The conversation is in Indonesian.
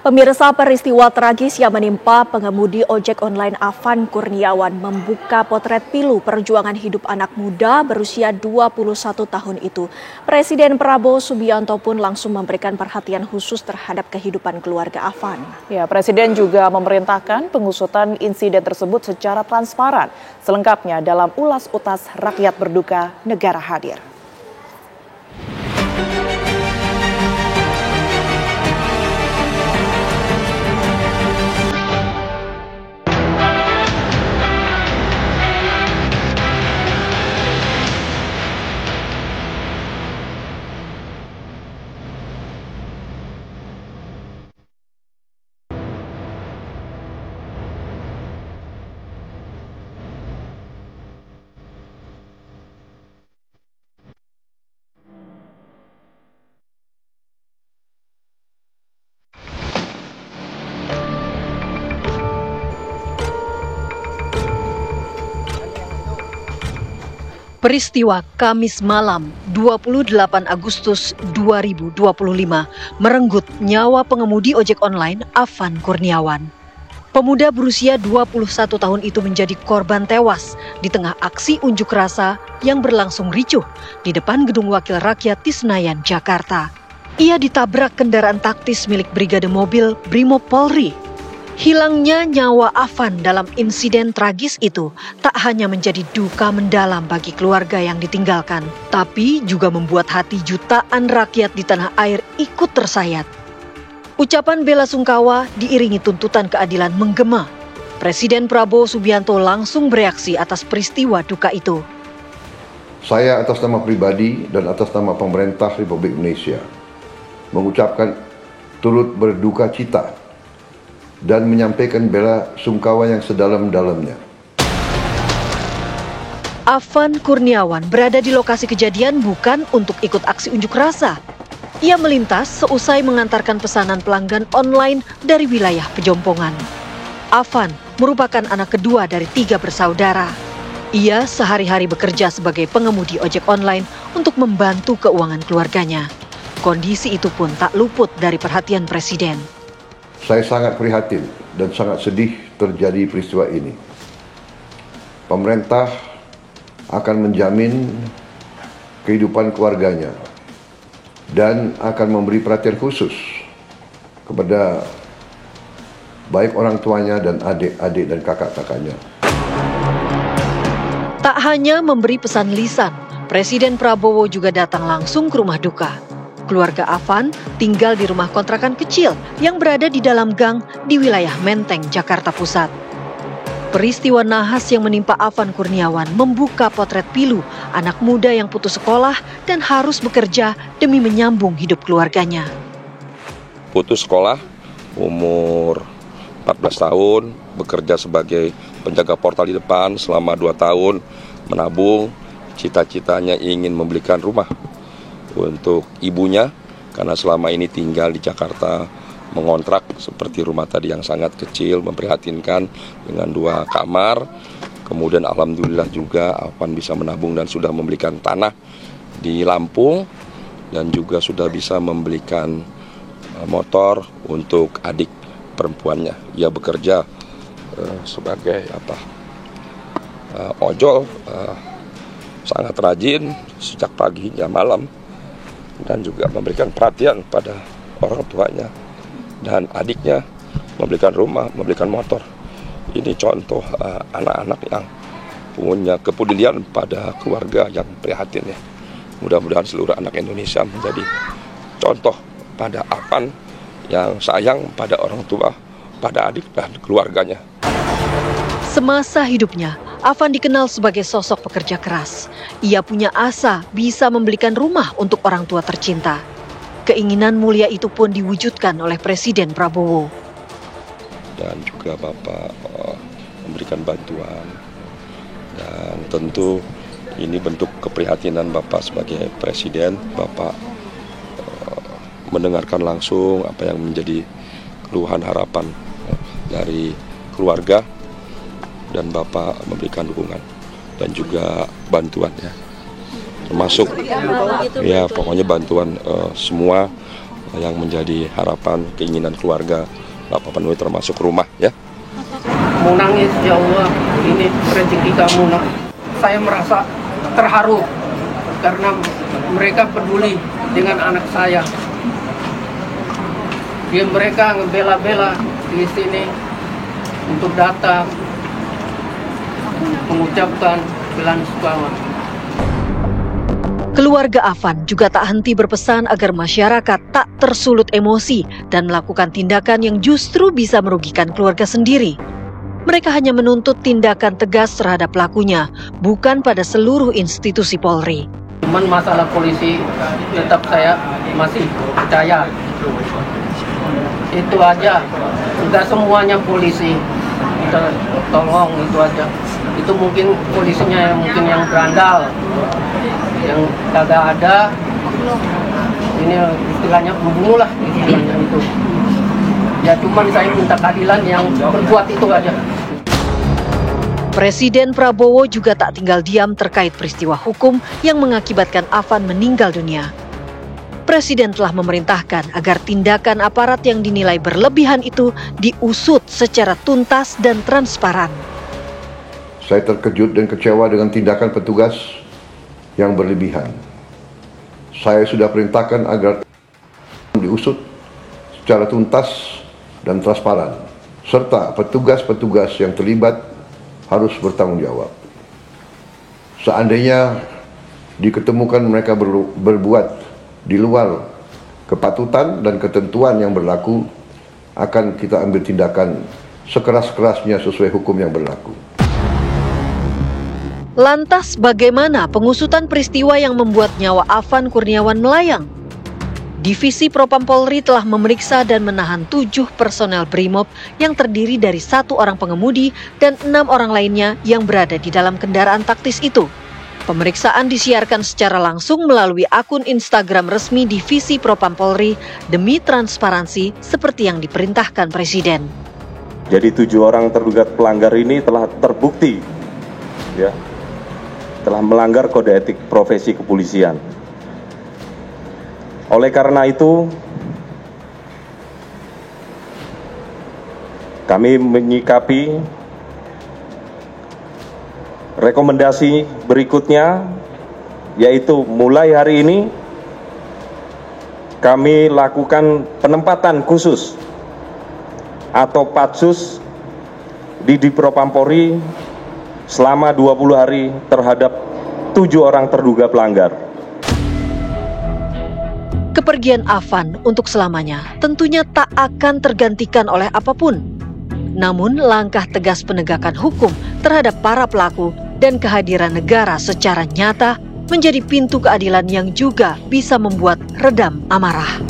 Pemirsa, peristiwa tragis yang menimpa pengemudi ojek online Afan Kurniawan membuka potret pilu perjuangan hidup anak muda berusia 21 tahun itu. Presiden Prabowo Subianto pun langsung memberikan perhatian khusus terhadap kehidupan keluarga Afan. Ya, Presiden juga memerintahkan pengusutan insiden tersebut secara transparan. Selengkapnya dalam Ulas Utas Rakyat Berduka, Negara Hadir. Peristiwa Kamis malam 28 Agustus 2025 merenggut nyawa pengemudi ojek online Afan Kurniawan. Pemuda berusia 21 tahun itu menjadi korban tewas di tengah aksi unjuk rasa yang berlangsung ricuh di depan Gedung Wakil Rakyat di Senayan, Jakarta. Ia ditabrak kendaraan taktis milik Brigade Mobil Brimob Polri. Hilangnya nyawa Afan dalam insiden tragis itu tak hanya menjadi duka mendalam bagi keluarga yang ditinggalkan, tapi juga membuat hati jutaan rakyat di tanah air ikut tersayat. Ucapan bela sungkawa diiringi tuntutan keadilan menggema. Presiden Prabowo Subianto langsung bereaksi atas peristiwa duka itu. Saya atas nama pribadi dan atas nama pemerintah Republik Indonesia mengucapkan turut berduka cita dan menyampaikan bela sungkawa yang sedalam-dalamnya. Afan Kurniawan berada di lokasi kejadian bukan untuk ikut aksi unjuk rasa. Ia melintas seusai mengantarkan pesanan pelanggan online dari wilayah Pejompongan. Afan merupakan anak kedua dari 3 bersaudara. Ia sehari-hari bekerja sebagai pengemudi ojek online untuk membantu keuangan keluarganya. Kondisi itu pun tak luput dari perhatian Presiden. Saya sangat prihatin dan sangat sedih terjadi peristiwa ini. Pemerintah akan menjamin kehidupan keluarganya dan akan memberi perhatian khusus kepada baik orang tuanya dan adik-adik dan kakak-kakaknya. Tak hanya memberi pesan lisan, Presiden Prabowo juga datang langsung ke rumah duka. Keluarga Afan tinggal di rumah kontrakan kecil yang berada di dalam gang di wilayah Menteng, Jakarta Pusat. Peristiwa nahas yang menimpa Afan Kurniawan membuka potret pilu anak muda yang putus sekolah dan harus bekerja demi menyambung hidup keluarganya. Putus sekolah, umur 14 tahun, bekerja sebagai penjaga portal di depan selama 2 tahun, menabung, cita-citanya ingin membelikan rumah untuk ibunya, karena selama ini tinggal di Jakarta mengontrak seperti rumah tadi yang sangat kecil, memprihatinkan dengan 2 kamar. Kemudian alhamdulillah juga Afan bisa menabung dan sudah membelikan tanah di Lampung dan juga sudah bisa membelikan motor untuk adik perempuannya. Ia bekerja sebagai ojol, sangat rajin sejak pagi hingga malam, dan juga memberikan perhatian pada orang tuanya dan adiknya, memberikan rumah, memberikan motor. Ini contoh anak-anak yang punya kepedulian pada keluarga yang prihatin ya. Mudah-mudahan seluruh anak Indonesia menjadi contoh pada Afan yang sayang pada orang tua, pada adik dan keluarganya. Semasa hidupnya, Afan dikenal sebagai sosok pekerja keras. Ia punya asa bisa membelikan rumah untuk orang tua tercinta. Keinginan mulia itu pun diwujudkan oleh Presiden Prabowo. Dan juga Bapak memberikan bantuan. Dan tentu ini bentuk keprihatinan Bapak sebagai Presiden. Bapak mendengarkan langsung apa yang menjadi keluhan harapan dari keluarga. Dan Bapak memberikan dukungan dan juga bantuan ya, termasuk ya pokoknya bantuan semua yang menjadi harapan, keinginan keluarga Bapak penuhi termasuk rumah ya. Mau nangis, ya Allah, ini rezeki kamu nak. Saya merasa terharu karena mereka peduli dengan anak saya. Mereka ngebela-bela di sini untuk datang mengucapkan bela sungkawa. Keluarga Afan juga tak henti berpesan agar masyarakat tak tersulut emosi dan melakukan tindakan yang justru bisa merugikan keluarga sendiri. Mereka hanya menuntut tindakan tegas terhadap pelakunya, bukan pada seluruh institusi Polri. Cuman masalah polisi, tetap saya masih percaya. Itu aja, enggak semuanya polisi. Kita tolong itu aja. Itu mungkin polisinya yang berandal, yang kagak ada. Ini istilahnya pembunuh lah, istilahnya itu. Ya cuman saya minta keadilan yang berbuat itu aja. Presiden Prabowo juga tak tinggal diam terkait peristiwa hukum yang mengakibatkan Afan meninggal dunia. Presiden telah memerintahkan agar tindakan aparat yang dinilai berlebihan itu diusut secara tuntas dan transparan. Saya terkejut dan kecewa dengan tindakan petugas yang berlebihan. Saya sudah perintahkan agar diusut secara tuntas dan transparan, serta petugas-petugas yang terlibat harus bertanggung jawab. Seandainya diketemukan mereka berbuat di luar kepatutan dan ketentuan yang berlaku, akan kita ambil tindakan sekeras-kerasnya sesuai hukum yang berlaku. Lantas bagaimana pengusutan peristiwa yang membuat nyawa Afan Kurniawan melayang? Divisi Propam Polri telah memeriksa dan menahan 7 personel BRIMOB yang terdiri dari 1 orang pengemudi dan 6 orang lainnya yang berada di dalam kendaraan taktis itu. Pemeriksaan disiarkan secara langsung melalui akun Instagram resmi Divisi Propam Polri demi transparansi seperti yang diperintahkan Presiden. Jadi 7 orang terduga pelanggar ini telah terbukti ya, telah melanggar kode etik profesi kepolisian. Oleh karena itu, kami menyikapi rekomendasi berikutnya, yaitu mulai hari ini kami lakukan penempatan khusus atau patsus di Divpropam Polri selama 20 hari terhadap 7 orang terduga pelanggar. Kepergian Afan untuk selamanya tentunya tak akan tergantikan oleh apapun. Namun langkah tegas penegakan hukum terhadap para pelaku dan kehadiran negara secara nyata menjadi pintu keadilan yang juga bisa membuat redam amarah.